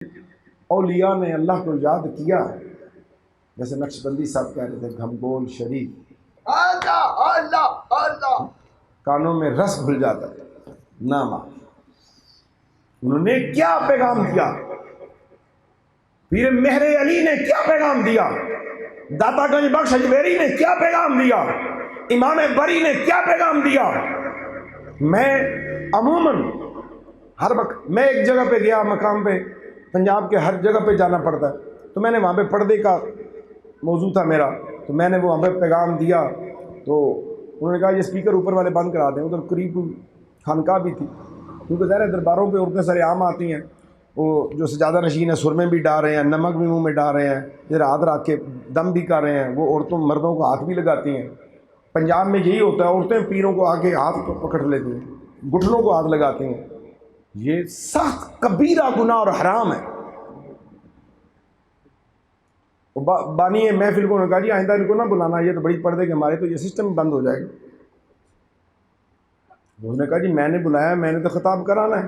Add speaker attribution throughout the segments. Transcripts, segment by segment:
Speaker 1: اولیاء نے اللہ کو یاد کیا ہے، جیسے نقشبندی صاحب کہہ رہے تھے گھمگول شریف اللہ اللہ اللہ، کانوں میں رس گھل جاتا ہے نام۔ انہوں نے کیا پیغام دیا؟ پیر مہر علی نے کیا پیغام دیا؟ داتا گنج بخش اجمیری نے کیا پیغام دیا؟ امام بری نے کیا پیغام دیا؟ میں عموماً ہر وقت میں ایک جگہ پہ گیا مقام پہ، پنجاب کے ہر جگہ پہ جانا پڑتا ہے، تو میں نے وہاں پہ پردے کا موضوع تھا میرا، تو میں نے وہ وہاں پہ پیغام دیا، تو انہوں نے کہا یہ اسپیکر اوپر والے بند کرا دیں۔ ادھر قریب خانقاہ بھی تھی، کیونکہ ظاہر ہے درباروں پہ عورتیں سارے عام آتی ہیں، وہ جو سجادہ نشین ہے سرمے بھی ڈال رہے ہیں، نمک بھی منہ میں ڈال رہے ہیں، ادھر ہاتھ رکھ کے دم بھی کر رہے ہیں، وہ عورتوں مردوں کو ہاتھ بھی لگاتی ہیں۔ پنجاب میں یہی ہوتا ہے، عورتیں پیروں کو آ کے ہاتھ پکڑ لیتی ہیں، گھٹنوں کو ہاتھ لگاتی ہیں۔ یہ سخت کبیرہ گناہ اور حرام ہے۔ بانی محفل کو نے کہا جی آئندہ ان کو نہ بلانا، یہ تو بڑی پردے کے ہمارے، تو یہ سسٹم بند ہو جائے گا۔ اس نے کہا جی میں نے بلایا، میں نے تو خطاب کرانا ہے،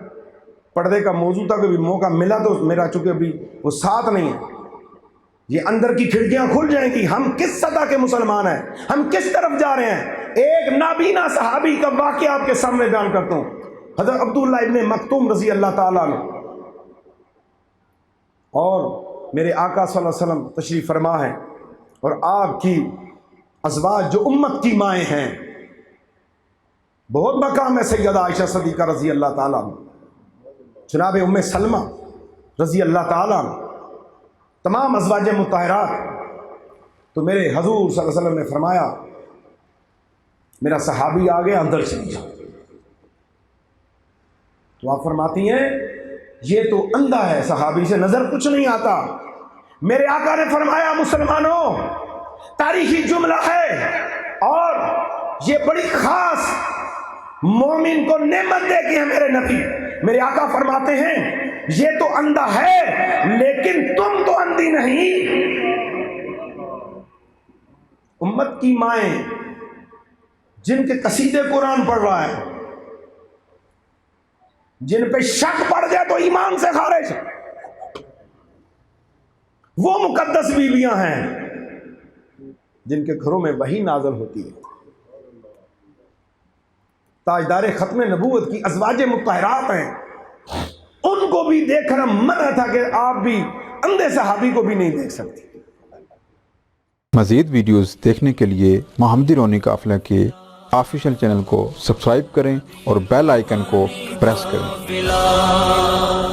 Speaker 1: پردے کا موضوع تھا، کبھی موقع ملا تو میرا چونکہ ابھی وہ ساتھ نہیں ہے، یہ اندر کی کھڑکیاں کھل جائیں گی۔ ہم کس سطح کے مسلمان ہیں، ہم کس طرف جا رہے ہیں؟ ایک نابینا صحابی کا واقعہ آپ کے سامنے بیان کرتا ہوں، حضرت عبداللہ ابن مکتوم رضی اللہ تعالیٰ عنہ، اور میرے آقا صلی اللہ علیہ وسلم تشریف فرما ہے، اور آپ کی ازواج جو امت کی مائیں ہیں، بہت مقام ہے سیدہ عائشہ صدیقہ رضی اللہ تعالیٰ عنہ، جناب ام سلمہ رضی اللہ تعالیٰ عنہ، تمام ازواج مطہرات۔ تو میرے حضور صلی اللہ علیہ وسلم نے فرمایا میرا صحابی آ گیا، اندر چلی جاؤ۔ تو آپ فرماتی ہیں یہ تو اندھا ہے، صحابی سے نظر کچھ نہیں آتا۔ میرے آقا نے فرمایا مسلمانوں تاریخی جملہ ہے، اور یہ بڑی خاص مومن کو نعمت دے کے ہے میرے نبی۔ میرے آقا فرماتے ہیں یہ تو اندھا ہے لیکن تم تو اندھی نہیں۔ امت کی مائیں جن کے قصیدے قرآن پڑھ رہا ہے، جن پہ شک پڑ جائے تو ایمان سے خارج، وہ مقدس بیویاں ہیں جن کے گھروں میں وحی نازل ہوتی ہے، تاجدار ختم نبوت کی ازواج مطہرات ہیں۔ ان کو بھی دیکھنا منع تھا کہ آپ بھی اندھے صحابی کو بھی نہیں دیکھ سکتے۔
Speaker 2: مزید ویڈیوز دیکھنے کے لیے محمدی رونی قافلہ کے آفیشیل چینل کو سبسکرائب کریں اور بیل آئیکن کو پریس کریں۔